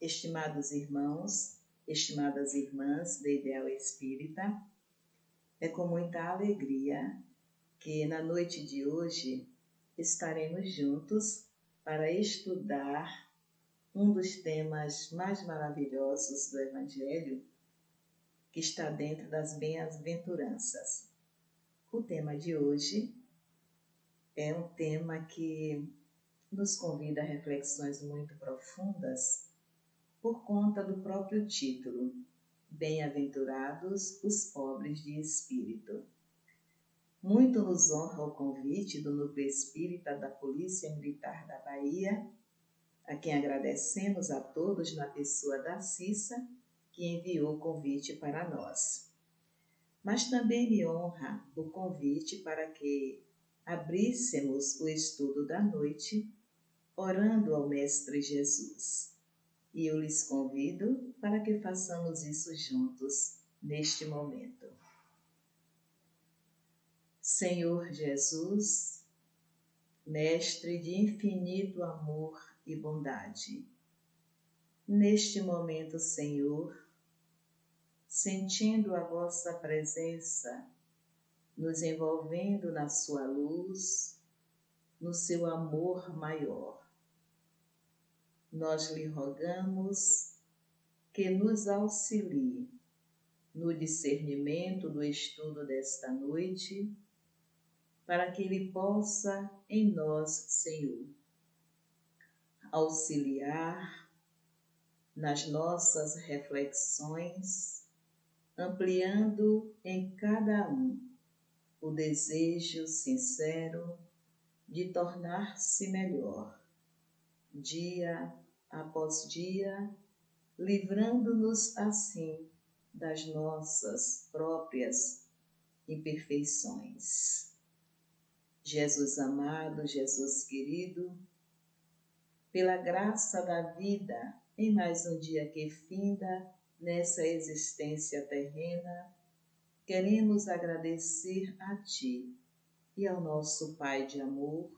Estimados irmãos, estimadas irmãs da Ideal Espírita, é com muita alegria que na noite de hoje estaremos juntos para estudar um dos temas mais maravilhosos do Evangelho, que está dentro das bem-aventuranças. O tema de hoje é um tema que nos convida a reflexões muito profundas por conta do próprio título, Bem-aventurados os pobres de espírito. Muito nos honra o convite do Núcleo Espírita da Polícia Militar da Bahia, a quem agradecemos a todos na pessoa da Cissa, que enviou o convite para nós. Mas também me honra o convite para que abríssemos o estudo da noite, orando ao Mestre Jesus. E eu lhes convido para que façamos isso juntos neste momento. Senhor Jesus, Mestre de infinito amor e bondade, neste momento, Senhor, sentindo a vossa presença, nos envolvendo na sua luz, no seu amor maior, nós lhe rogamos que nos auxilie no discernimento do estudo desta noite, para que Ele possa em nós, Senhor, auxiliar nas nossas reflexões, ampliando em cada um o desejo sincero de tornar-se melhor, dia após dia, livrando-nos assim das nossas próprias imperfeições. Jesus amado, Jesus querido, pela graça da vida em mais um dia que finda nessa existência terrena, queremos agradecer a Ti e ao nosso Pai de amor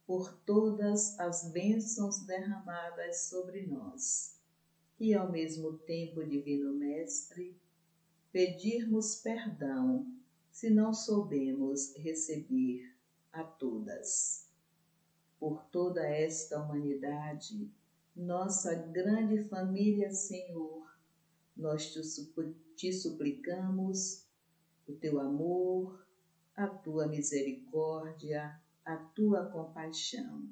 por todas as bênçãos derramadas sobre nós e, ao mesmo tempo, Divino Mestre, pedirmos perdão se não soubemos receber a todas. Por toda esta humanidade, nossa grande família, Senhor, nós te suplicamos o Teu amor, a Tua misericórdia, a Tua compaixão.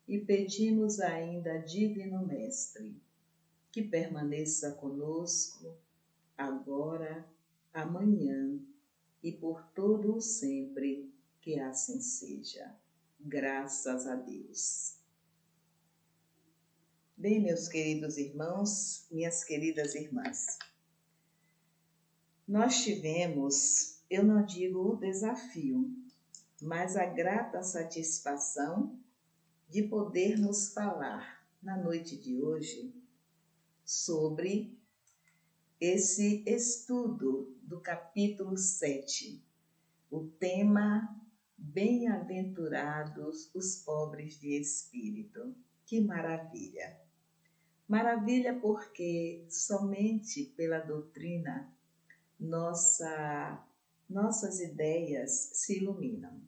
E pedimos ainda, Divino Mestre, que permaneça conosco, agora, amanhã e por todo o sempre, que assim seja. Graças a Deus. Bem, meus queridos irmãos, minhas queridas irmãs, nós tivemos, eu não digo o desafio, mas a grata satisfação de podermos falar na noite de hoje sobre esse estudo do capítulo 7, o tema Bem-aventurados os pobres de espírito. Que maravilha! Maravilha porque somente pela doutrina nossas ideias se iluminam.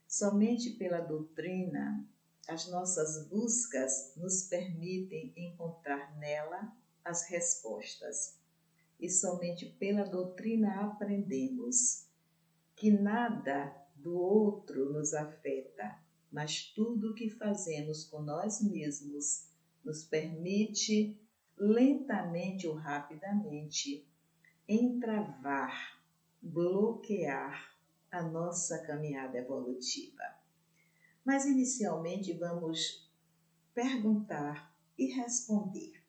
Somente pela doutrina as nossas buscas nos permitem encontrar nela as respostas. E somente pela doutrina aprendemos que nada do outro nos afeta, mas tudo o que fazemos com nós mesmos nos permite, lentamente ou rapidamente, entravar, bloquear a nossa caminhada evolutiva. Mas inicialmente vamos perguntar e responder: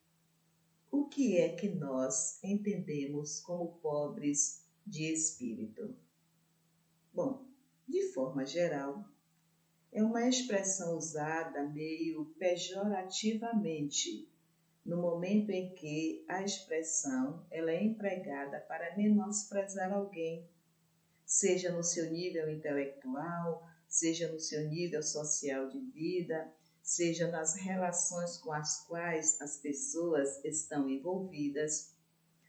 o que é que nós entendemos como pobres de espírito? Bom, de forma geral, é uma expressão usada meio pejorativamente no momento em que a expressão ela é empregada para menosprezar alguém, seja no seu nível intelectual, seja no seu nível social de vida, seja nas relações com as quais as pessoas estão envolvidas,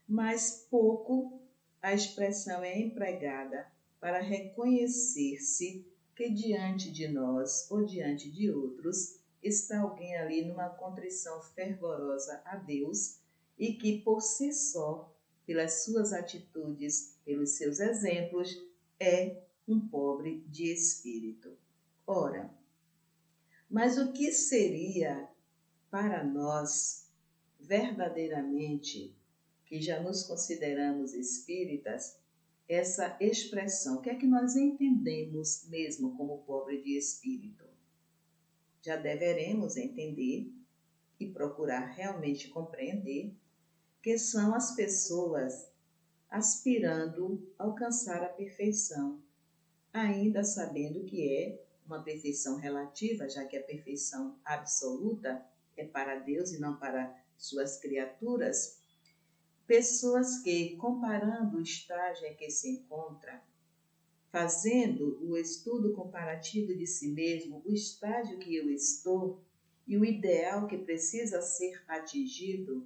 mas pouco a expressão é empregada para reconhecer-se que diante de nós ou diante de outros está alguém ali numa contrição fervorosa a Deus e que por si só, pelas suas atitudes, pelos seus exemplos, é um pobre de espírito. Ora, mas o que seria para nós verdadeiramente, que já nos consideramos espíritas, essa expressão? O que é que nós entendemos mesmo como pobre de espírito? Já deveremos entender e procurar realmente compreender que são as pessoas aspirando a alcançar a perfeição, ainda sabendo que é uma perfeição relativa, já que a perfeição absoluta é para Deus e não para suas criaturas. Pessoas que, comparando o estágio em que se encontra, fazendo o estudo comparativo de si mesmo, o estágio que eu estou e o ideal que precisa ser atingido,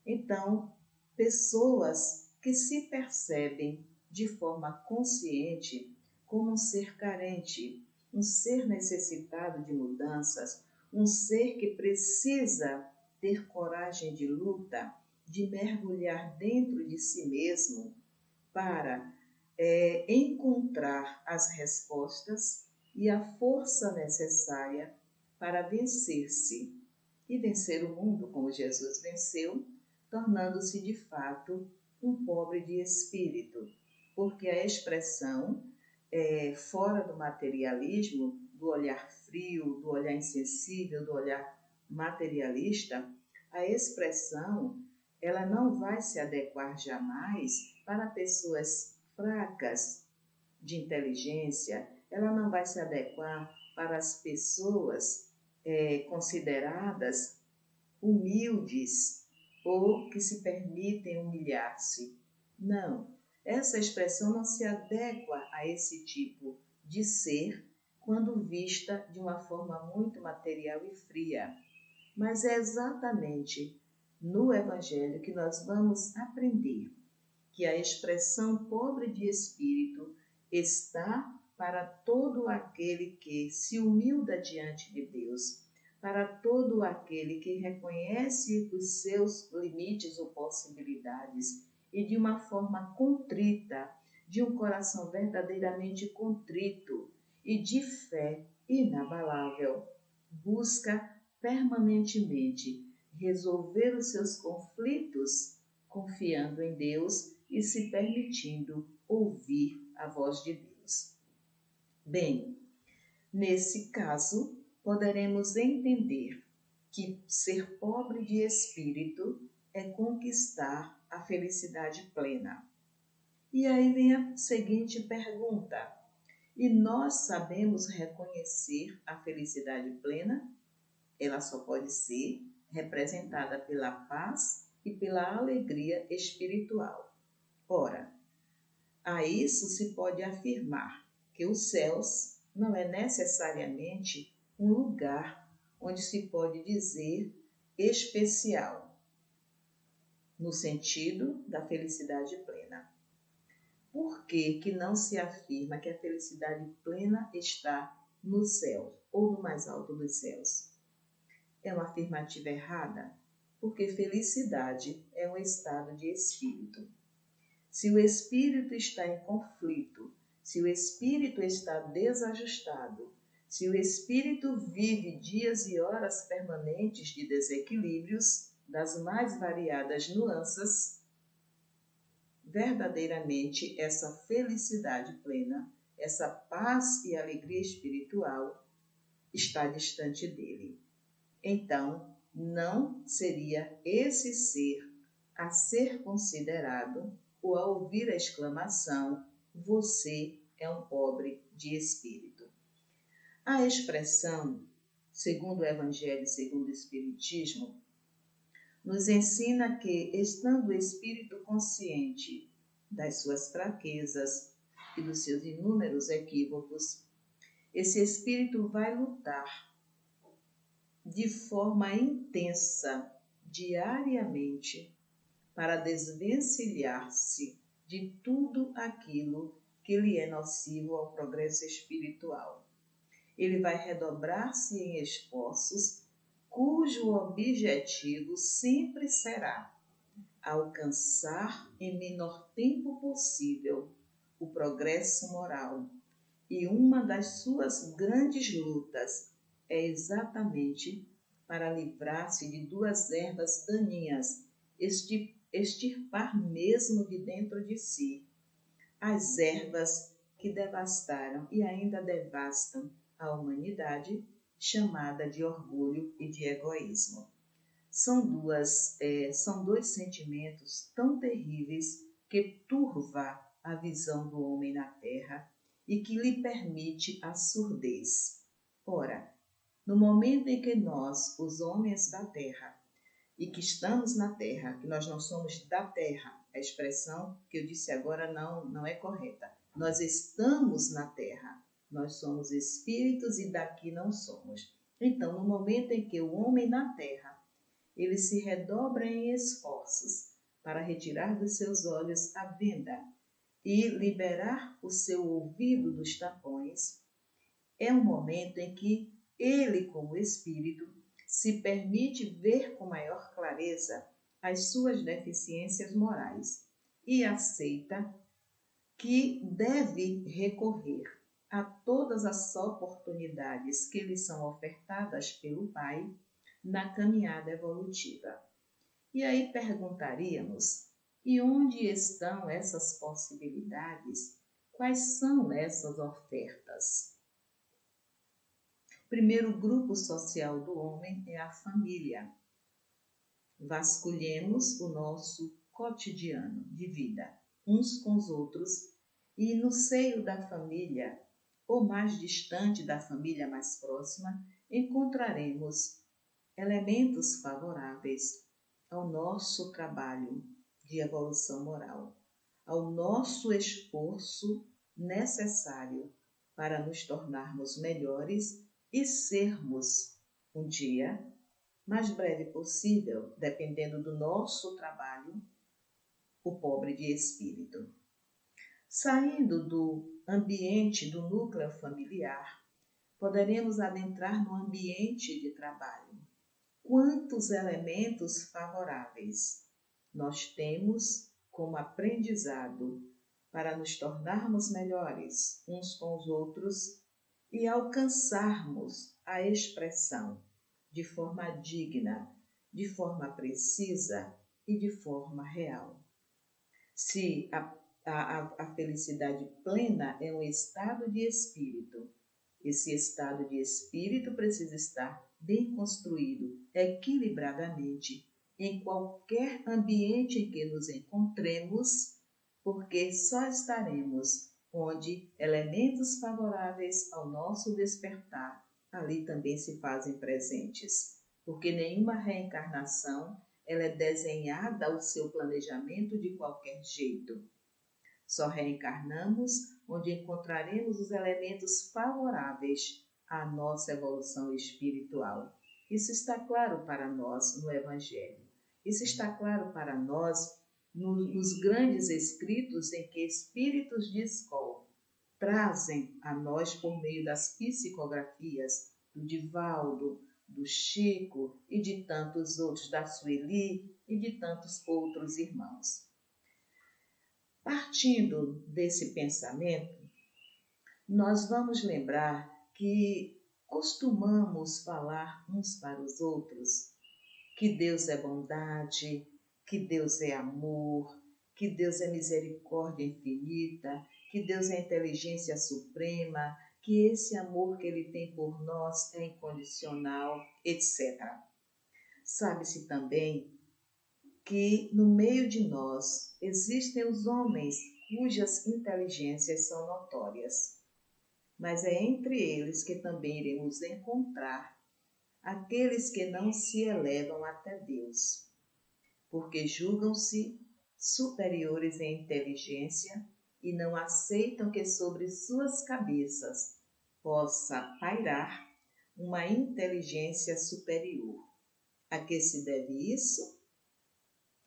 então, pessoas que se percebem de forma consciente como um ser carente, um ser necessitado de mudanças, um ser que precisa ter coragem de luta, de mergulhar dentro de si mesmo para encontrar as respostas e a força necessária para vencer-se e vencer o mundo como Jesus venceu, tornando-se de fato um pobre de espírito, porque a expressão fora do materialismo, do olhar frio, do olhar insensível, do olhar materialista, a expressão ela não vai se adequar jamais para pessoas fracas de inteligência, ela não vai se adequar para as pessoas consideradas humildes ou que se permitem humilhar-se. Não, essa expressão não se adequa a esse tipo de ser quando vista de uma forma muito material e fria. Mas é exatamente no Evangelho que nós vamos aprender que a expressão pobre de espírito está para todo aquele que se humilda diante de Deus, para todo aquele que reconhece os seus limites ou possibilidades e de uma forma contrita, de um coração verdadeiramente contrito e de fé inabalável, busca permanentemente resolver os seus conflitos confiando em Deus e se permitindo ouvir a voz de Deus. Bem, nesse caso, poderemos entender que ser pobre de espírito é conquistar a felicidade plena. E aí vem a seguinte pergunta: e nós sabemos reconhecer a felicidade plena? Ela só pode ser representada pela paz e pela alegria espiritual. Ora, a isso se pode afirmar que os céus não é necessariamente um lugar onde se pode dizer especial, no sentido da felicidade plena. Por que que não se afirma que a felicidade plena está no céu ou no mais alto dos céus? É uma afirmativa errada, porque felicidade é um estado de espírito. Se o espírito está em conflito, se o espírito está desajustado, se o espírito vive dias e horas permanentes de desequilíbrios das mais variadas nuances, verdadeiramente essa felicidade plena, essa paz e alegria espiritual está distante dele. Então, não seria esse ser a ser considerado ou a ouvir a exclamação: você é um pobre de espírito. A expressão, segundo o Evangelho e segundo o Espiritismo, nos ensina que, estando o espírito consciente das suas fraquezas e dos seus inúmeros equívocos, esse espírito vai lutar de forma intensa, diariamente, para desvencilhar-se de tudo aquilo que lhe é nocivo ao progresso espiritual. Ele vai redobrar-se em esforços cujo objetivo sempre será alcançar em menor tempo possível o progresso moral. E uma das suas grandes lutas é exatamente para livrar-se de duas ervas daninhas, extirpar mesmo de dentro de si as ervas que devastaram e ainda devastam a humanidade, chamada de orgulho e de egoísmo. São dois sentimentos tão terríveis que turva a visão do homem na terra e que lhe permite a surdez. Ora, no momento em que nós, os homens da terra, e que estamos na terra, que nós não somos da terra, a expressão que eu disse agora não é correta. Nós estamos na terra, nós somos espíritos e daqui não somos. Então, no momento em que o homem na terra, ele se redobra em esforços para retirar dos seus olhos a venda e liberar o seu ouvido dos tapões, é um momento em que ele, como espírito, se permite ver com maior clareza as suas deficiências morais e aceita que deve recorrer a todas as oportunidades que lhe são ofertadas pelo Pai na caminhada evolutiva. E aí perguntaríamos, e onde estão essas possibilidades? Quais são essas ofertas? O primeiro grupo social do homem é a família. Vasculhemos o nosso cotidiano de vida, uns com os outros, e no seio da família, ou mais distante da família mais próxima, encontraremos elementos favoráveis ao nosso trabalho de evolução moral, ao nosso esforço necessário para nos tornarmos melhores e sermos, um dia, mais breve possível, dependendo do nosso trabalho, o pobre de espírito. Saindo do ambiente do núcleo familiar, poderemos adentrar no ambiente de trabalho. Quantos elementos favoráveis nós temos como aprendizado para nos tornarmos melhores uns com os outros e alcançarmos a expressão de forma digna, de forma precisa e de forma real. Se a felicidade plena é um estado de espírito, esse estado de espírito precisa estar bem construído, equilibradamente, em qualquer ambiente em que nos encontremos, porque só estaremos onde elementos favoráveis ao nosso despertar ali também se fazem presentes, porque nenhuma reencarnação ela é desenhada ao seu planejamento de qualquer jeito. Só reencarnamos onde encontraremos os elementos favoráveis à nossa evolução espiritual. Isso está claro para nós no Evangelho. Isso está claro para nós nos grandes escritos em que espíritos de escola trazem a nós por meio das psicografias do Divaldo, do Chico e de tantos outros, da Sueli e de tantos outros irmãos. Partindo desse pensamento, nós vamos lembrar que costumamos falar uns para os outros que Deus é bondade, que Deus é amor, que Deus é misericórdia infinita, que Deus é inteligência suprema, que esse amor que Ele tem por nós é incondicional, etc. Sabe-se também que no meio de nós existem os homens cujas inteligências são notórias, mas é entre eles que também iremos encontrar aqueles que não se elevam até Deus, porque julgam-se superiores em inteligência e não aceitam que sobre suas cabeças possa pairar uma inteligência superior. A que se deve isso?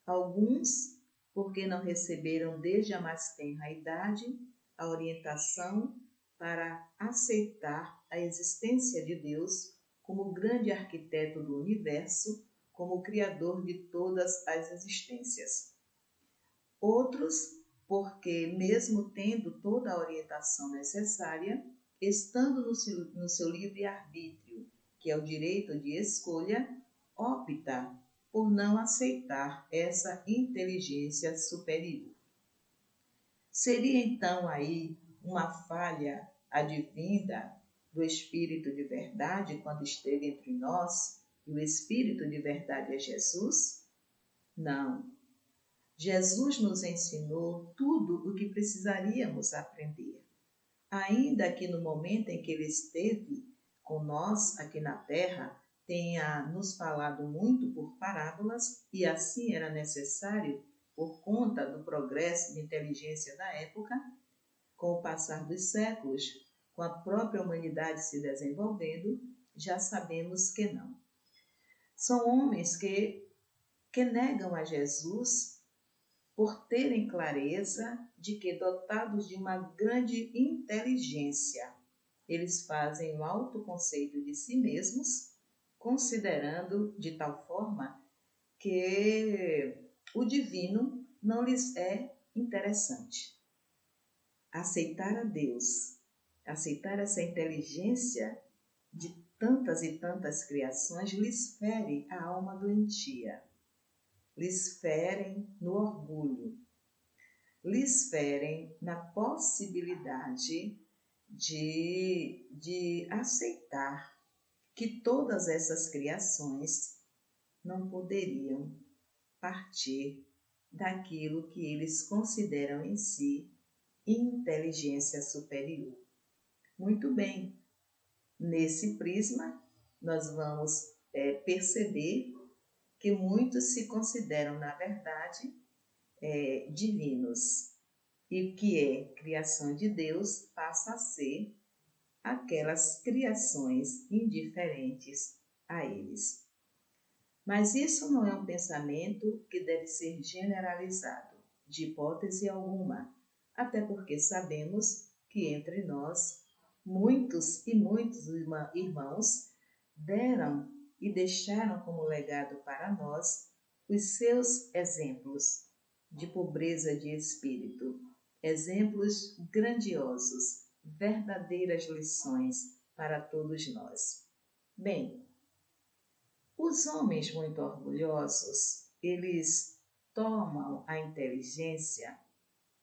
Alguns, porque não receberam desde a mais tenra idade a orientação para aceitar a existência de Deus como grande arquiteto do universo, como criador de todas as existências. Outros, porque mesmo tendo toda a orientação necessária, estando no seu livre-arbítrio, que é o direito de escolha, opta por não aceitar essa inteligência superior. Seria então aí uma falha advinda do Espírito de verdade quando esteve entre nós, e o Espírito de verdade é Jesus? Não. Jesus nos ensinou tudo o que precisaríamos aprender. Ainda que no momento em que ele esteve com nós aqui na Terra, tenha nos falado muito por parábolas, e assim era necessário por conta do progresso de inteligência da época, com o passar dos séculos, com a própria humanidade se desenvolvendo, já sabemos que não. São homens que negam a Jesus por terem clareza de que, dotados de uma grande inteligência, eles fazem um autoconceito de si mesmos, considerando de tal forma que o divino não lhes é interessante. Aceitar a Deus, aceitar essa inteligência de tantas e tantas criações, lhes fere a alma doentia, lhes ferem no orgulho, lhes ferem na possibilidade de aceitar que todas essas criações não poderiam partir daquilo que eles consideram em si inteligência superior. Muito bem, nesse prisma nós vamos perceber que muitos se consideram, na verdade, divinos, e que é criação de Deus passa a ser aquelas criações indiferentes a eles. Mas isso não é um pensamento que deve ser generalizado, de hipótese alguma, até porque sabemos que entre nós muitos e muitos irmãos deram e deixaram como legado para nós os seus exemplos de pobreza de espírito, exemplos grandiosos, verdadeiras lições para todos nós. Bem, os homens muito orgulhosos, eles tomam a inteligência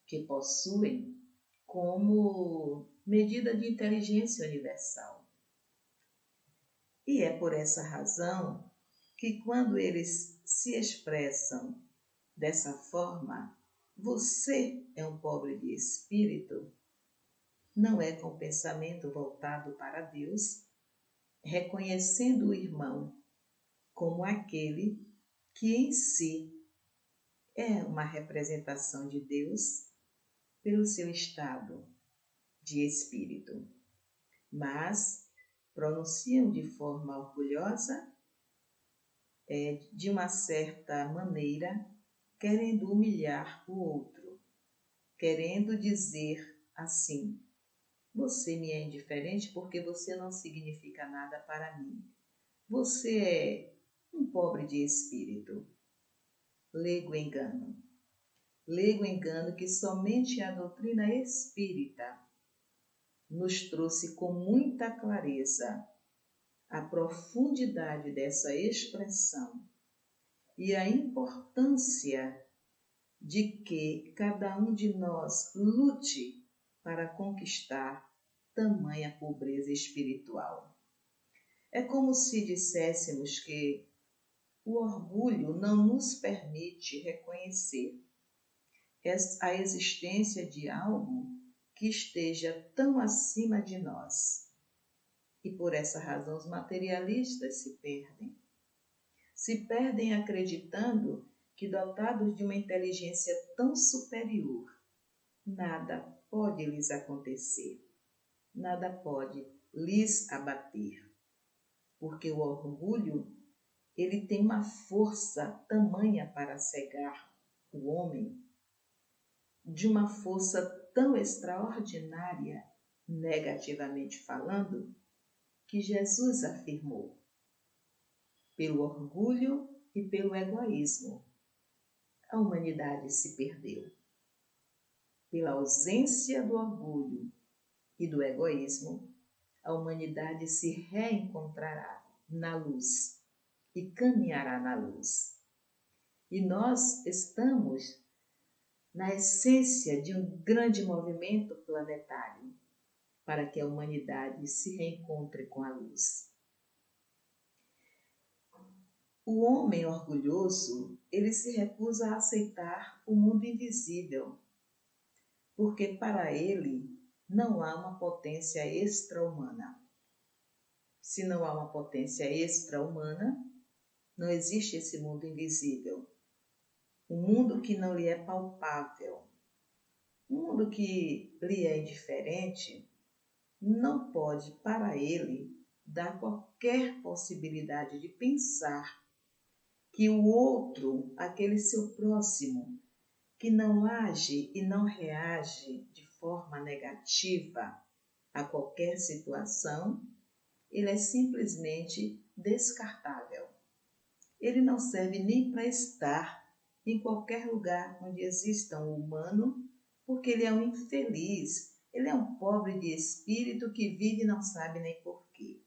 que possuem como medida de inteligência universal. E é por essa razão que, quando eles se expressam dessa forma, você é um pobre de espírito, não é com pensamento voltado para Deus, reconhecendo o irmão como aquele que em si é uma representação de Deus pelo seu estado de espírito, mas pronunciam de forma orgulhosa, de uma certa maneira, querendo humilhar o outro, querendo dizer assim: você me é indiferente porque você não significa nada para mim. Você é um pobre de espírito. Leigo engano. Leigo engano que somente a doutrina espírita nos trouxe com muita clareza a profundidade dessa expressão e a importância de que cada um de nós lute para conquistar tamanha pobreza espiritual. É como se disséssemos que o orgulho não nos permite reconhecer a existência de algo que esteja tão acima de nós. E por essa razão os materialistas se perdem. Se perdem acreditando que, dotados de uma inteligência tão superior, nada pode lhes acontecer, nada pode lhes abater. porque o orgulho, ele tem uma força tamanha para cegar o homem, de uma força tão extraordinária, negativamente falando, que Jesus afirmou: pelo orgulho e pelo egoísmo, a humanidade se perdeu. Pela ausência do orgulho e do egoísmo, a humanidade se reencontrará na luz e caminhará na luz. E nós estamos na essência de um grande movimento planetário para que a humanidade se reencontre com a luz. O homem orgulhoso, ele se recusa a aceitar o mundo invisível, porque para ele não há uma potência extra-humana. Se não há uma potência extra-humana, não existe esse mundo invisível. Um mundo que não lhe é palpável, um mundo que lhe é indiferente, não pode para ele dar qualquer possibilidade de pensar que o outro, aquele seu próximo, que não age e não reage de forma negativa a qualquer situação, ele é simplesmente descartável. Ele não serve nem para estar em qualquer lugar onde exista um humano, porque ele é um infeliz, ele é um pobre de espírito que vive e não sabe nem porquê.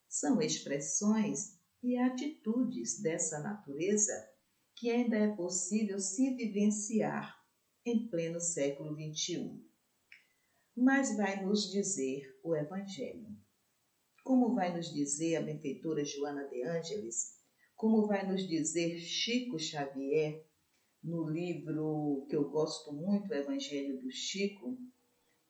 São expressões e atitudes dessa natureza que ainda é possível se vivenciar em pleno século XXI. Mas vai nos dizer o Evangelho. Como vai nos dizer a benfeitora Joana de Ângeles, como vai nos dizer Chico Xavier, no livro que eu gosto muito, o Evangelho do Chico,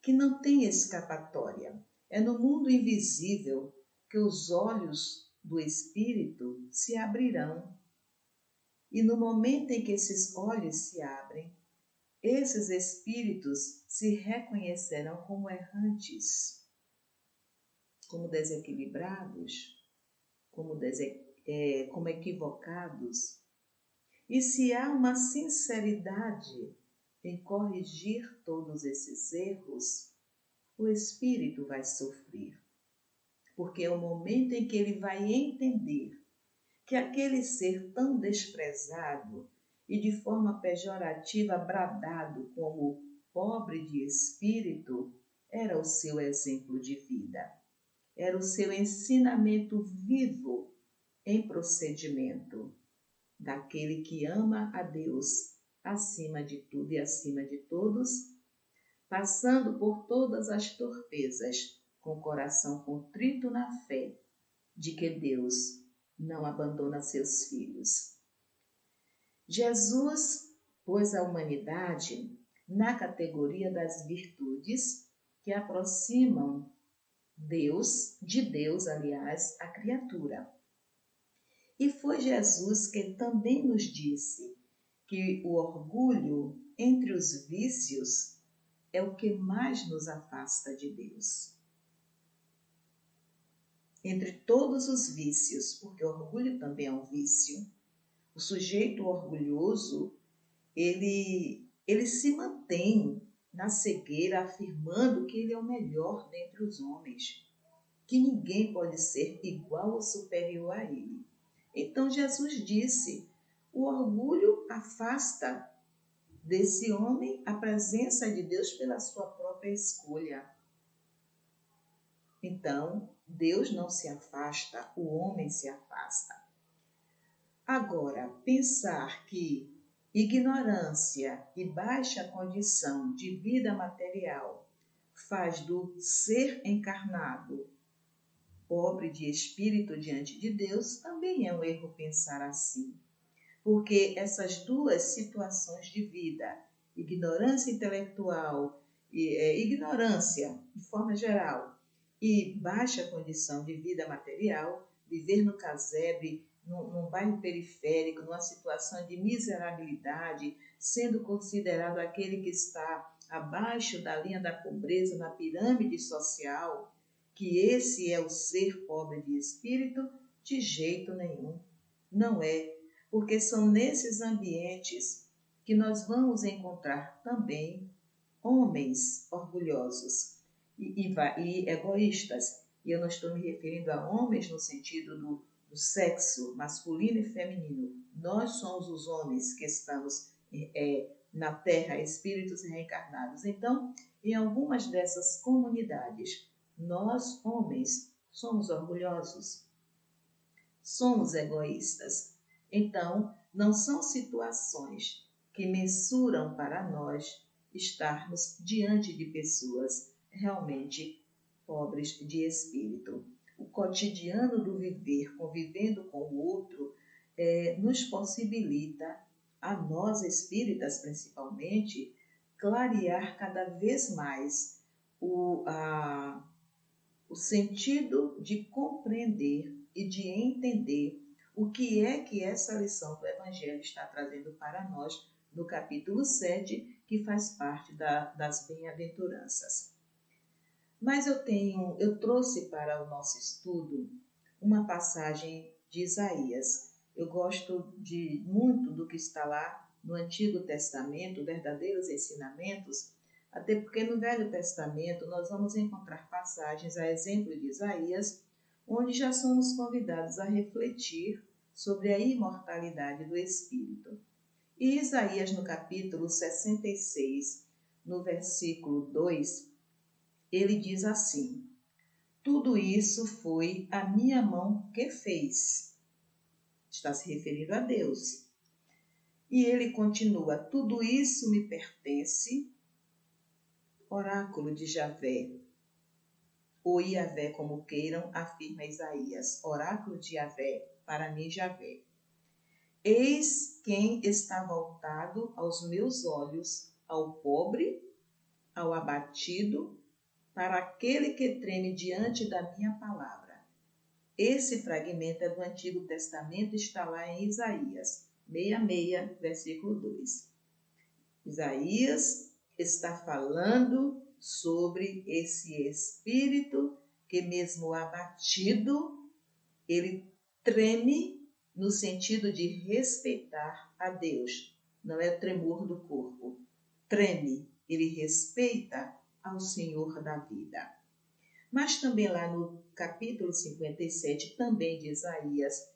que não tem escapatória. É no mundo invisível que os olhos do Espírito se abrirão. E no momento em que esses olhos se abrem, esses espíritos se reconhecerão como errantes, como desequilibrados, como equivocados. E se há uma sinceridade em corrigir todos esses erros, o espírito vai sofrer, porque é o momento em que ele vai entender que aquele ser tão desprezado e de forma pejorativa bradado como pobre de espírito era o seu exemplo de vida, era o seu ensinamento vivo em procedimento, daquele que ama a Deus acima de tudo e acima de todos, passando por todas as torpezas, com o coração contrito na fé de que Deus não abandona seus filhos. Jesus pôs a humanidade na categoria das virtudes que aproximam de Deus, aliás, a criatura. E foi Jesus que também nos disse que o orgulho entre os vícios é o que mais nos afasta de Deus. Entre todos os vícios, porque o orgulho também é um vício, o sujeito orgulhoso, ele se mantém na cegueira, afirmando que ele é o melhor dentre os homens, que ninguém pode ser igual ou superior a ele. Então Jesus disse, o orgulho afasta desse homem a presença de Deus pela sua própria escolha. Então, Deus não se afasta, o homem se afasta. Agora, pensar que ignorância e baixa condição de vida material faz do ser encarnado pobre de espírito diante de Deus, também é um erro pensar assim. Porque essas duas situações de vida, ignorância intelectual, ignorância de forma geral e baixa condição de vida material, viver no casebre, num bairro periférico, numa situação de miserabilidade, sendo considerado aquele que está abaixo da linha da pobreza na pirâmide social, que esse é o ser pobre de espírito? De jeito nenhum. Não é, porque são nesses ambientes que nós vamos encontrar também homens orgulhosos e egoístas. E eu não estou me referindo a homens no sentido do sexo masculino e feminino. Nós somos os homens que estamos na Terra, espíritos reencarnados. Então, em algumas dessas comunidades, nós, homens, somos orgulhosos, somos egoístas. Então, não são situações que mensuram para nós estarmos diante de pessoas realmente pobres de espírito. O cotidiano do viver, convivendo com o outro, nos possibilita, a nós espíritas principalmente, clarear cada vez mais o sentido de compreender e de entender o que é que essa lição do Evangelho está trazendo para nós no capítulo 7, que faz parte das bem-aventuranças. Mas eu trouxe para o nosso estudo uma passagem de Isaías. Eu gosto muito do que está lá no Antigo Testamento, verdadeiros ensinamentos, até porque no Velho Testamento nós vamos encontrar passagens, a exemplo de Isaías, onde já somos convidados a refletir sobre a imortalidade do Espírito. E Isaías, no capítulo 66, no versículo 2, ele diz assim: tudo isso foi a minha mão que fez. Está se referindo a Deus. E ele continua: tudo isso me pertence, oráculo de Javé, ou Iavé, como queiram, afirma Isaías, oráculo de Javé, para mim Javé. Eis quem está voltado aos meus olhos, ao pobre, ao abatido, para aquele que treme diante da minha palavra. Esse fragmento é do Antigo Testamento, está lá em Isaías 66, versículo 2. Isaías está falando sobre esse espírito que, mesmo abatido, ele treme no sentido de respeitar a Deus. Não é o tremor do corpo. Treme, ele respeita ao Senhor da vida. Mas também lá no capítulo 57, também de Isaías,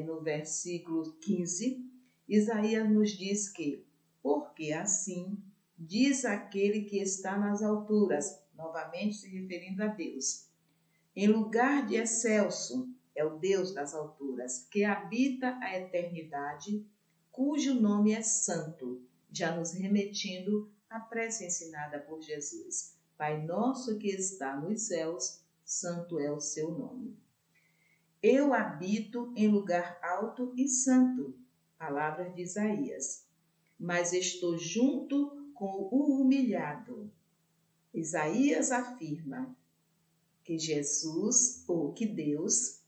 no versículo 15, Isaías nos diz que, porque assim diz aquele que está nas alturas, novamente se referindo a Deus, em lugar de excelso, é o Deus das alturas, que habita a eternidade, cujo nome é santo, já nos remetindo à prece ensinada por Jesus. Pai nosso que está nos céus, santo é o seu nome. Eu habito em lugar alto e santo, palavras de Isaías, mas estou junto com o humilhado. Isaías afirma que Jesus, ou que Deus,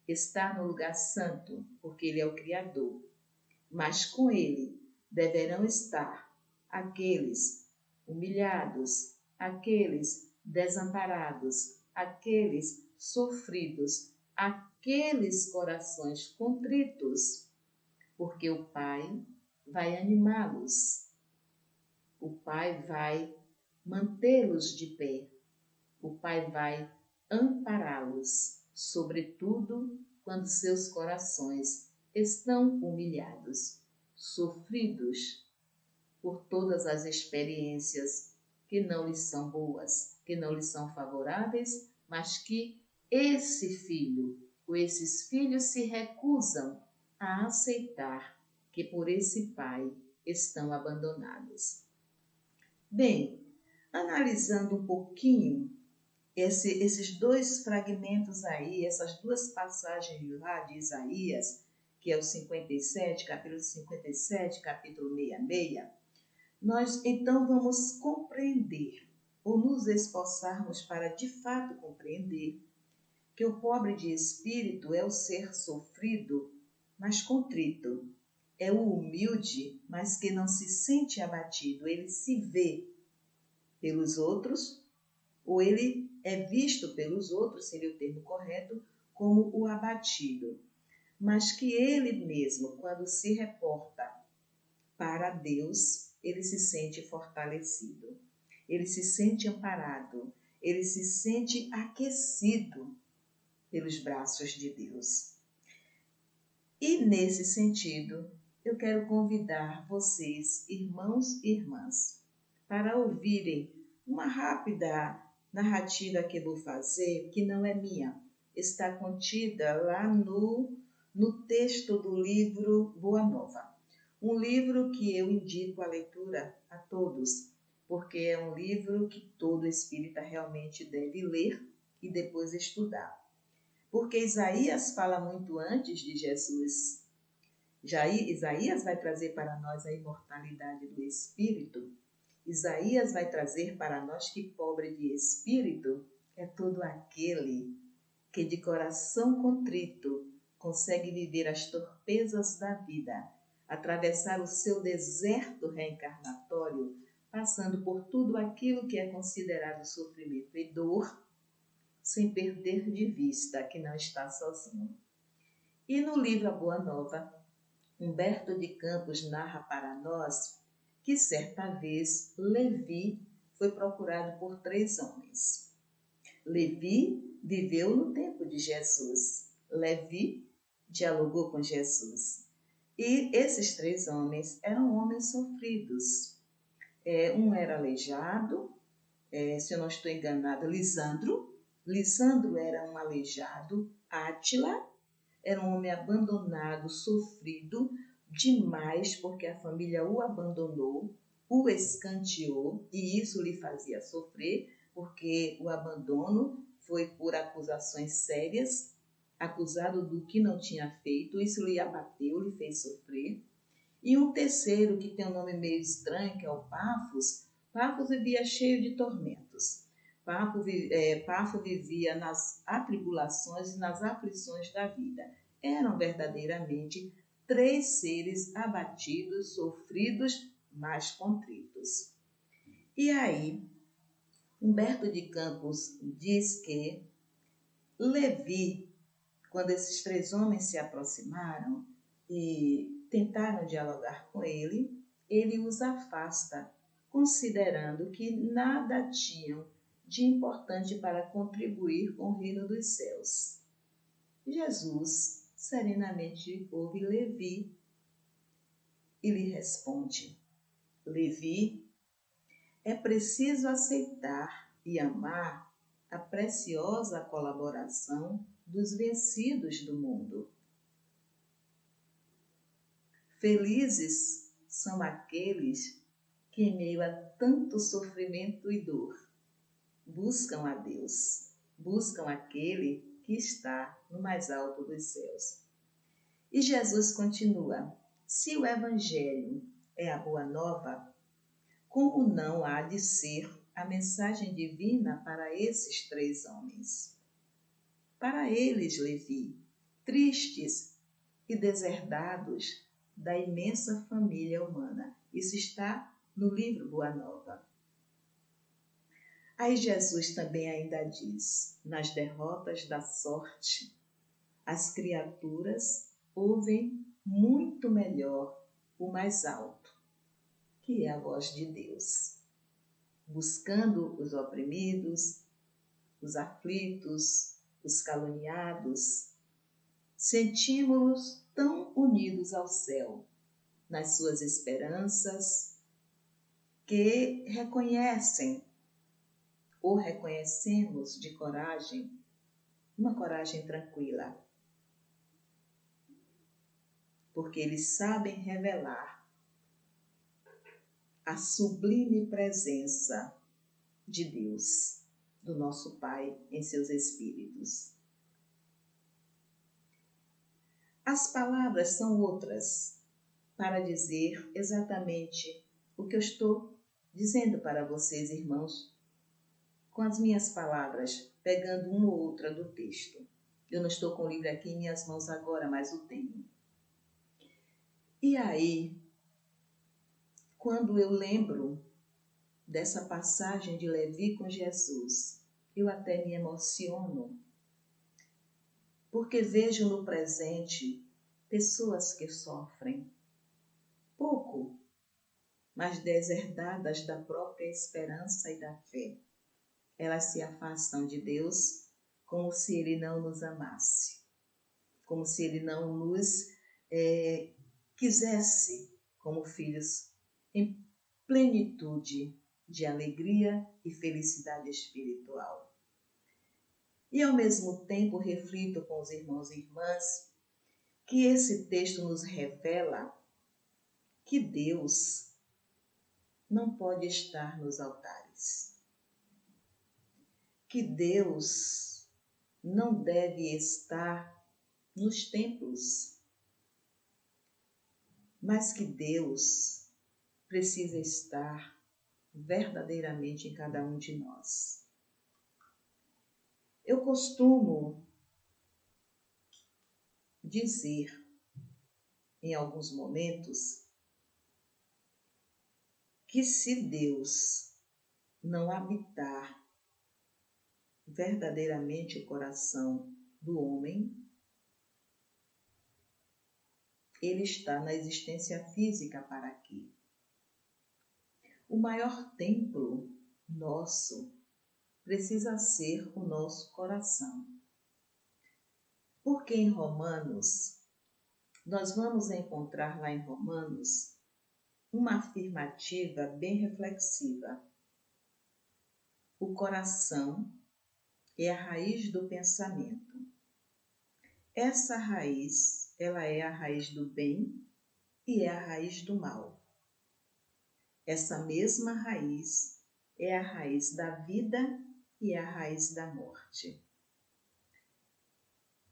está no lugar santo, porque Ele é o Criador. Mas com Ele deverão estar aqueles humilhados, aqueles desamparados, aqueles sofridos, aqueles corações contritos, porque o Pai vai animá-los, o Pai vai mantê-los de pé, o Pai vai ampará-los, sobretudo quando seus corações estão humilhados, sofridos por todas as experiências que não lhes são boas, que não lhes são favoráveis, mas que esse filho ou esses filhos se recusam a aceitar que por esse pai estão abandonados. Bem, analisando um pouquinho esses dois fragmentos aí, essas duas passagens lá de Isaías, que é o 57, capítulo 57, capítulo 66, nós então vamos compreender, ou nos esforçarmos para de fato compreender, que o pobre de espírito é o ser sofrido, mas contrito. É o humilde, mas que não se sente abatido, ele se vê pelos outros, ou ele é visto pelos outros, seria o termo correto, como o abatido, mas que ele mesmo, quando se reporta para Deus, ele se sente fortalecido, ele se sente amparado, ele se sente aquecido pelos braços de Deus. E nesse sentido, eu quero convidar vocês, irmãos e irmãs, para ouvirem uma rápida narrativa que eu vou fazer, que não é minha, está contida lá no texto do livro Boa Nova. Um livro que eu indico a leitura a todos, porque é um livro que todo espírita realmente deve ler e depois estudar. Porque Isaías fala muito antes de Jesus. Isaías vai trazer para nós a imortalidade do espírito. Isaías vai trazer para nós que pobre de espírito é todo aquele que de coração contrito consegue viver as torpezas da vida, atravessar o seu deserto reencarnatório, passando por tudo aquilo que é considerado sofrimento e dor, sem perder de vista que não está sozinho. E no livro A Boa Nova, Humberto de Campos narra para nós que certa vez Levi foi procurado por 3 homens. Levi viveu no tempo de Jesus. Levi dialogou com Jesus. E esses 3 homens eram homens sofridos. Um era aleijado, se eu não estou enganada, Lisandro. Lisandro era um aleijado. Átila era um homem abandonado, sofrido demais, porque a família o abandonou, o escanteou, e isso lhe fazia sofrer, porque o abandono foi por acusações sérias, acusado do que não tinha feito, isso lhe abateu, lhe fez sofrer. E um terceiro, que tem um nome meio estranho, que é o Pafos. Pafos vivia cheio de tormentos. Pafo vivia nas atribulações e nas aflições da vida. Eram verdadeiramente 3 seres abatidos, sofridos, mas contritos. E aí, Humberto de Campos diz que Levi, quando esses 3 homens se aproximaram e tentaram dialogar com ele, ele os afasta, considerando que nada tinham de importante para contribuir com o reino dos céus. Jesus serenamente ouve Levi e lhe responde: Levi, é preciso aceitar e amar a preciosa colaboração dos vencidos do mundo. Felizes são aqueles que, em meio a tanto sofrimento e dor, buscam a Deus, buscam aquele que está no mais alto dos céus. E Jesus continua: se o Evangelho é a boa nova, como não há de ser a mensagem divina para esses 3 homens? Para eles, Levi, tristes e deserdados da imensa família humana. Isso está no livro Boa Nova. Aí Jesus também ainda diz: nas derrotas da sorte, as criaturas ouvem muito melhor o mais alto, que é a voz de Deus, buscando os oprimidos, os aflitos, os caluniados. Sentimos-nos tão unidos ao céu, nas suas esperanças, que reconhecemos de coragem, uma coragem tranquila, porque eles sabem revelar a sublime presença de Deus, do nosso Pai em seus espíritos. As palavras são outras para dizer exatamente o que eu estou dizendo para vocês, irmãos, com as minhas palavras, pegando uma ou outra do texto. Eu não estou com o livro aqui em minhas mãos agora, mas o tenho. E aí, quando eu lembro dessa passagem de Levi com Jesus, eu até me emociono, porque vejo no presente pessoas que sofrem pouco, mas deserdadas da própria esperança e da fé. Elas se afastam de Deus como se Ele não nos amasse, como se Ele não nos quisesse como filhos em plenitude de alegria e felicidade espiritual. E ao mesmo tempo reflito com os irmãos e irmãs que esse texto nos revela que Deus não pode estar nos altares, que Deus não deve estar nos templos, mas que Deus precisa estar verdadeiramente em cada um de nós. Eu costumo dizer, em alguns momentos, que se Deus não habitar verdadeiramente o coração do homem, ele está na existência física para quê? O maior templo nosso precisa ser o nosso coração. Porque em Romanos, nós vamos encontrar lá em Romanos uma afirmativa bem reflexiva. O coração é a raiz do pensamento. Essa raiz, ela é a raiz do bem e é a raiz do mal. Essa mesma raiz é a raiz da vida e é a raiz da morte.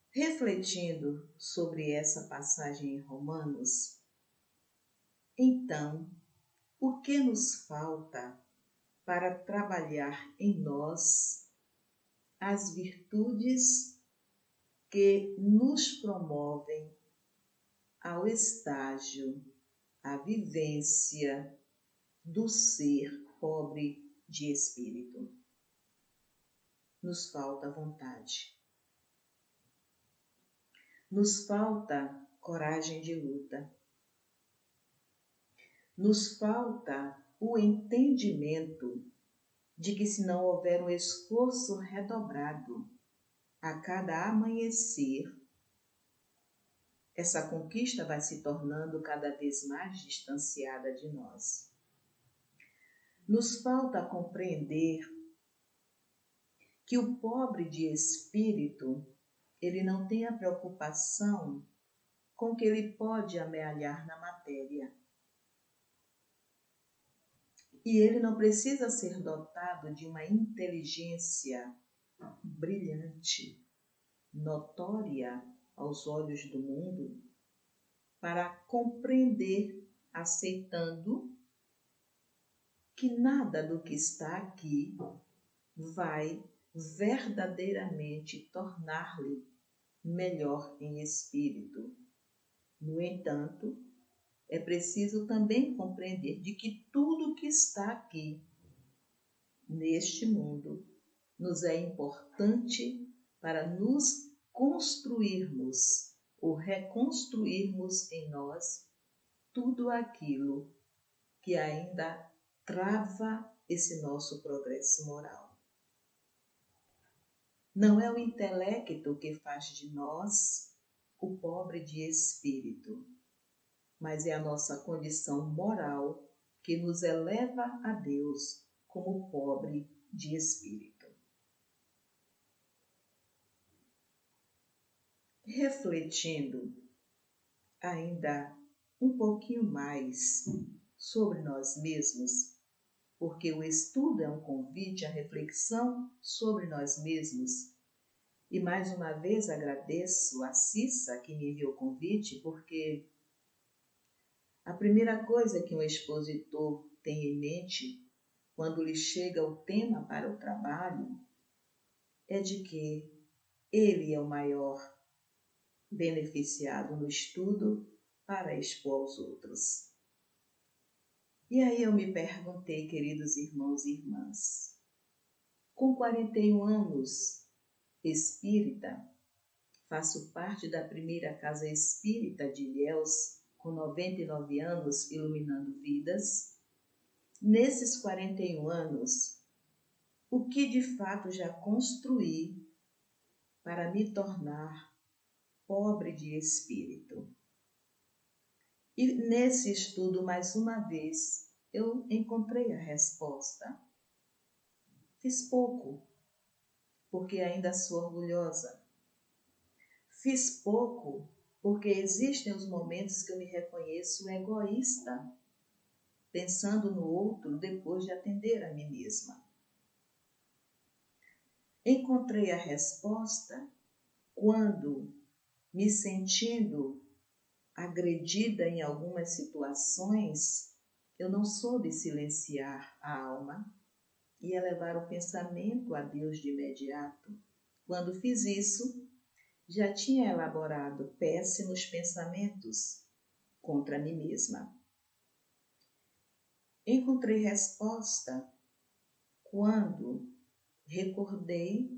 Refletindo sobre essa passagem em Romanos, então, o que nos falta para trabalhar em nós as virtudes que nos promovem ao estágio, à vivência do ser pobre de espírito? Nos falta vontade. Nos falta coragem de luta. Nos falta o entendimento de que se não houver um esforço redobrado a cada amanhecer, essa conquista vai se tornando cada vez mais distanciada de nós. Nos falta compreender que o pobre de espírito, ele não tem a preocupação com o que ele pode amealhar na matéria. E ele não precisa ser dotado de uma inteligência brilhante, notória aos olhos do mundo, para compreender, aceitando que nada do que está aqui vai verdadeiramente tornar-lhe melhor em espírito. No entanto, é preciso também compreender de que tudo que está aqui, neste mundo, nos é importante para nos construirmos ou reconstruirmos em nós tudo aquilo que ainda trava esse nosso progresso moral. Não é o intelecto que faz de nós o pobre de espírito, mas é a nossa condição moral que nos eleva a Deus como pobre de espírito. Refletindo ainda um pouquinho mais sobre nós mesmos, porque o estudo é um convite à reflexão sobre nós mesmos. E mais uma vez agradeço a Cissa que me enviou o convite, porque a primeira coisa que um expositor tem em mente quando lhe chega o tema para o trabalho é de que ele é o maior beneficiado no estudo para expor aos outros. E aí eu me perguntei, queridos irmãos e irmãs, com 41 anos espírita, faço parte da primeira casa espírita de Ilhéus, com 99 anos iluminando vidas. Nesses 41 anos, o que de fato já construí para me tornar pobre de espírito? E nesse estudo, mais uma vez, eu encontrei a resposta. Fiz pouco, porque ainda sou orgulhosa. Fiz pouco, porque existem os momentos que eu me reconheço egoísta, pensando no outro depois de atender a mim mesma. Encontrei a resposta quando, me sentindo agredida em algumas situações, eu não soube silenciar a alma e elevar o pensamento a Deus de imediato. Quando fiz isso, já tinha elaborado péssimos pensamentos contra mim mesma. Encontrei resposta quando recordei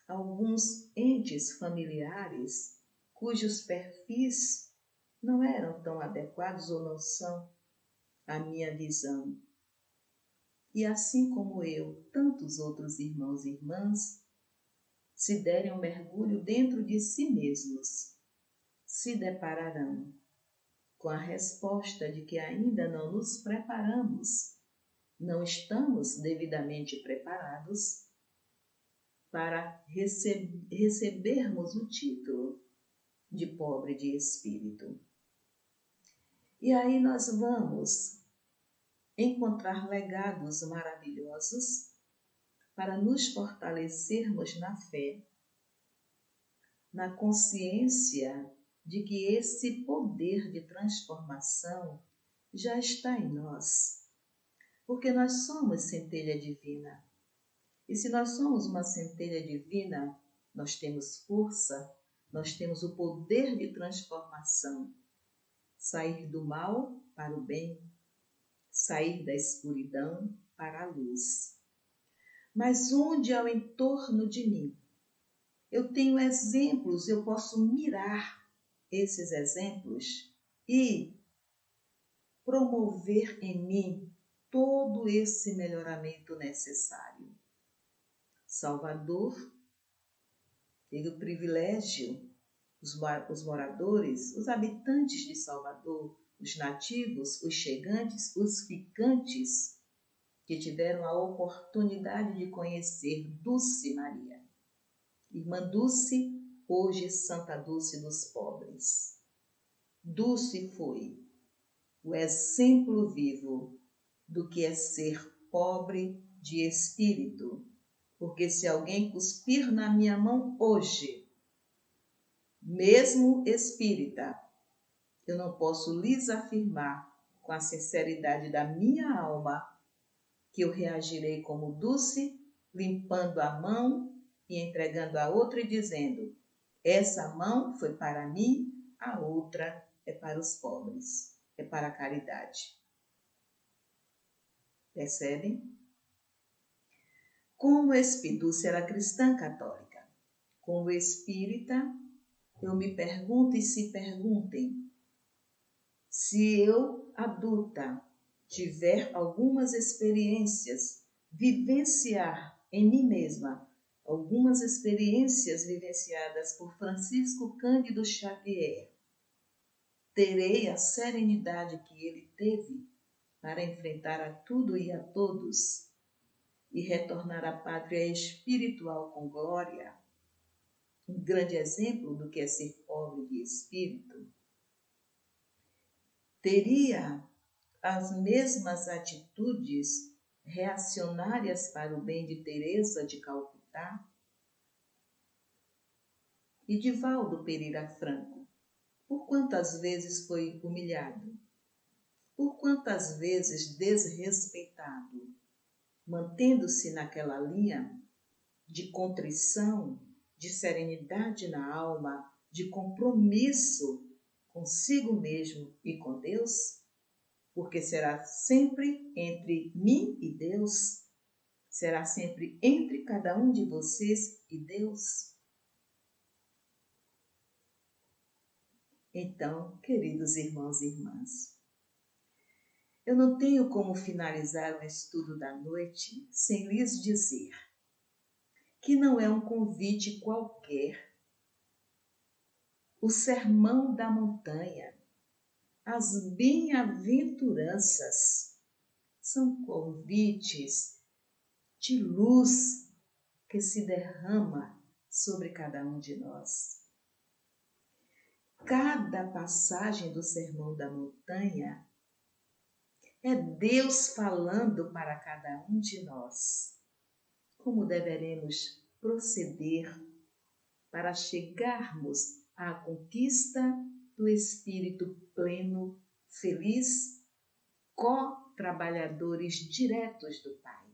alguns entes familiares cujos perfis não eram tão adequados ou não são à minha visão. E assim como eu, tantos outros irmãos e irmãs, se derem um mergulho dentro de si mesmos, se depararão com a resposta de que ainda não nos preparamos, não estamos devidamente preparados para recebermos o título de pobre de espírito. E aí nós vamos encontrar legados maravilhosos para nos fortalecermos na fé, na consciência de que esse poder de transformação já está em nós, porque nós somos centelha divina. E se nós somos uma centelha divina, nós temos força, nós temos o poder de transformação. Sair do mal para o bem, sair da escuridão para a luz. Mas onde ao entorno de mim eu tenho exemplos, eu posso mirar esses exemplos e promover em mim todo esse melhoramento necessário. Salvador teve o privilégio, os moradores, os habitantes de Salvador, os nativos, os chegantes, os ficantes, que tiveram a oportunidade de conhecer Dulce Maria. Irmã Dulce, hoje Santa Dulce dos pobres. Dulce foi o exemplo vivo do que é ser pobre de espírito, porque se alguém cuspir na minha mão hoje, mesmo espírita, eu não posso lhes afirmar com a sinceridade da minha alma que eu reagirei como Dulce, limpando a mão e entregando a outra e dizendo: essa mão foi para mim, a outra é para os pobres, é para a caridade. Percebem? Como Dulce era cristã católica, como espírita, eu me pergunto e se perguntem, se eu, adulta, tiver algumas experiências, vivenciar em mim mesma algumas experiências vivenciadas por Francisco Cândido Xavier, terei a serenidade que ele teve para enfrentar a tudo e a todos e retornar à pátria espiritual com glória, um grande exemplo do que é ser pobre de espírito. Teria as mesmas atitudes reacionárias para o bem de Teresa de Calcutá e de Valdo Pereira Franco. Por quantas vezes foi humilhado? Por quantas vezes desrespeitado? Mantendo-se naquela linha de contrição, de serenidade na alma, de compromisso consigo mesmo e com Deus? porque será sempre entre mim e Deus, será sempre entre cada um de vocês e Deus. Então, queridos irmãos e irmãs, eu não tenho como finalizar o estudo da noite sem lhes dizer que não é um convite qualquer. O Sermão da Montanha, as bem-aventuranças, são convites de luz que se derrama sobre cada um de nós. Cada passagem do Sermão da Montanha é Deus falando para cada um de nós como deveremos proceder para chegarmos à conquista do espírito pleno, feliz, co-trabalhadores diretos do Pai.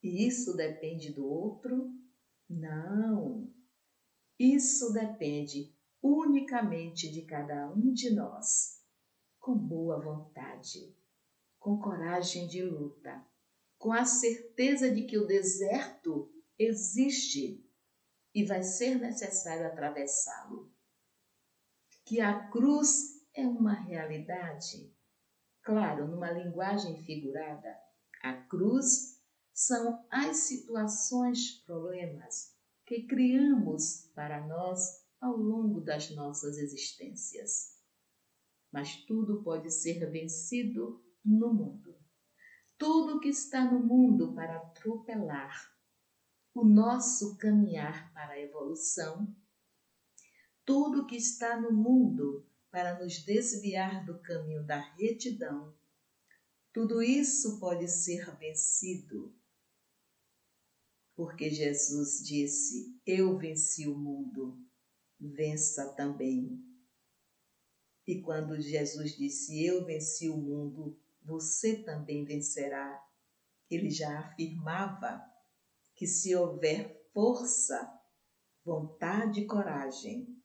E isso depende do outro? Não. Isso depende unicamente de cada um de nós, com boa vontade, com coragem de luta, com a certeza de que o deserto existe e vai ser necessário atravessá-lo, que a cruz é uma realidade. Claro, numa linguagem figurada, a cruz são as situações, problemas que criamos para nós ao longo das nossas existências. Mas tudo pode ser vencido no mundo. Tudo que está no mundo para atropelar o nosso caminhar para a evolução, tudo que está no mundo para nos desviar do caminho da retidão, tudo isso pode ser vencido, porque Jesus disse: eu venci o mundo, vença também. E quando Jesus disse: eu venci o mundo, você também vencerá, ele já afirmava que se houver força, vontade e coragem,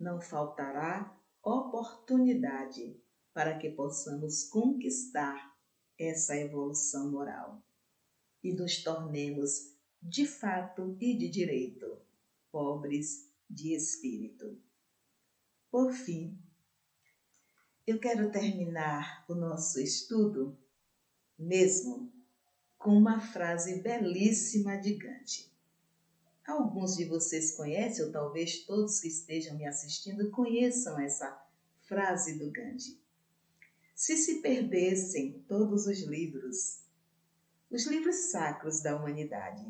não faltará oportunidade para que possamos conquistar essa evolução moral e nos tornemos, de fato e de direito, pobres de espírito. Por fim, eu quero terminar o nosso estudo mesmo com uma frase belíssima de Gandhi. Alguns de vocês conhecem, ou talvez todos que estejam me assistindo conheçam essa frase do Gandhi. Se perdessem todos os livros sacros da humanidade,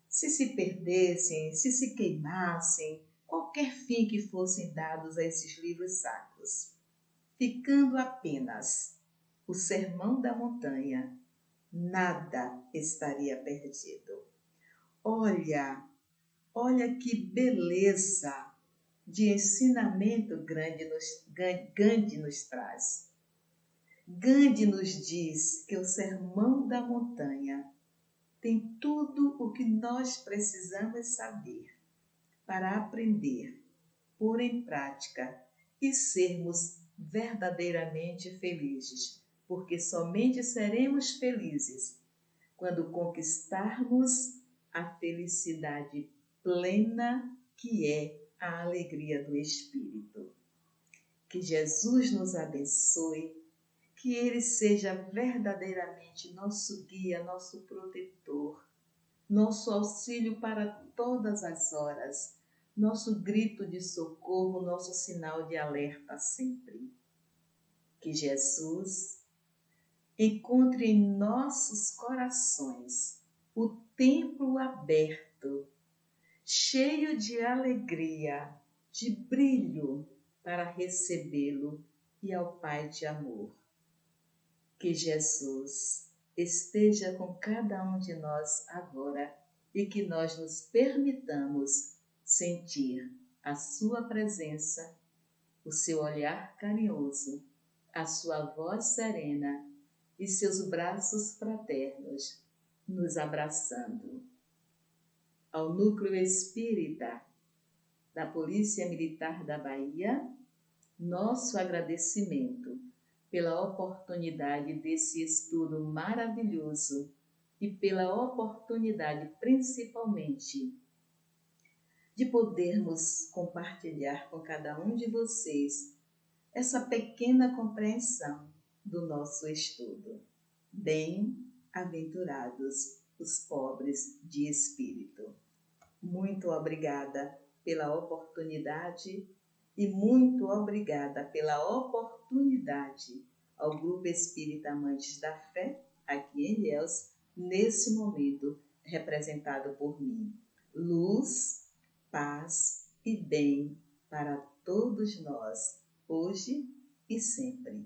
se perdessem, se queimassem, qualquer fim que fossem dados a esses livros sacros, ficando apenas o Sermão da Montanha, nada estaria perdido. Olha que beleza de ensinamento Gandhi nos traz. Gandhi nos diz que o Sermão da Montanha tem tudo o que nós precisamos saber para aprender, pôr em prática e sermos verdadeiramente felizes, porque somente seremos felizes quando conquistarmos a felicidade plena que é a alegria do Espírito. Que Jesus nos abençoe, que Ele seja verdadeiramente nosso guia, nosso protetor, nosso auxílio para todas as horas, nosso grito de socorro, nosso sinal de alerta sempre. Que Jesus encontre em nossos corações o templo aberto, cheio de alegria, de brilho para recebê-lo e ao Pai de amor. Que Jesus esteja com cada um de nós agora e que nós nos permitamos sentir a sua presença, o seu olhar carinhoso, a sua voz serena e seus braços fraternos nos abraçando. Ao Núcleo Espírita da Polícia Militar da Bahia, nosso agradecimento pela oportunidade desse estudo maravilhoso e pela oportunidade, principalmente, de podermos compartilhar com cada um de vocês essa pequena compreensão do nosso estudo. Bem-aventurados os pobres de espírito. Muito obrigada pela oportunidade e muito obrigada pela oportunidade ao Grupo Espírita Amantes da Fé, aqui em Ilhéus, nesse momento representado por mim. Luz, paz e bem para todos nós, hoje e sempre.